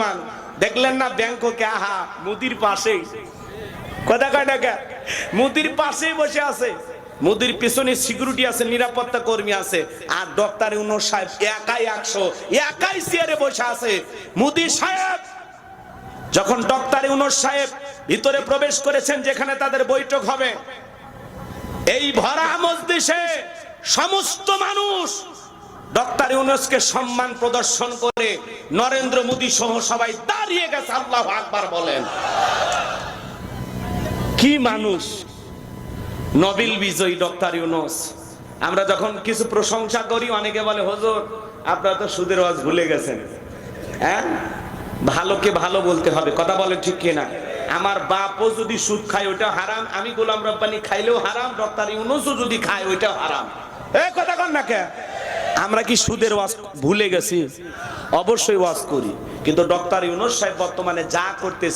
মুসলমান দেখলেন না ব্যাংককে, আহা মুদির পাশেই, কথা কয় টাকা মুদির পাশেই বসে আছে, মুদির পিছনে সিকিউরিটি আছে, নিরাপত্তা কর্মী আছে, আর ডক্টর ইউনূস সাহেব একাই 100 একাই চেয়ারে বসে আছে। মুদি সাহেব যখন ডক্টর ইউনূস সাহেব ভিতরে প্রবেশ করেছেন যেখানে তাদের বৈঠক হবে, এই ভরা মজলিসে সমস্ত মানুষ ডক্টর ইউনূসকে সম্মান প্রদর্শন করে নরেন্দ্র মোদী সহ সবাই দাঁড়িয়ে গেছে। আল্লাহু আকবার বলেন। কি মানুষ, নোবেল বিজয়ী ডক্টর ইউনূস। আমরা যখন কিছু প্রশংসা করি অনেকে বলে হুজুর আপনারা তো সুদের ওয়াজ ভুলে গেছেন। হ্যাঁ, ভালোকে ভালো বলতে হবে, কথা বলে ঠিক কিনা? আমার বাপও যদি সুদ খায় ওইটা হারাম, আমি গোলাম রব্বানী খাইলেও হারাম, ডক্টর ইউনূসও যদি খায় ওইটাও হারাম। এই কথা কন না কে? আমরা কি সুদের ওয়াজ ভুলে গেছি? অবশ্যই ওয়াজ করি, কিন্তু ডক্টর ইউনূস সাহেব বর্তমানে যা করতেছে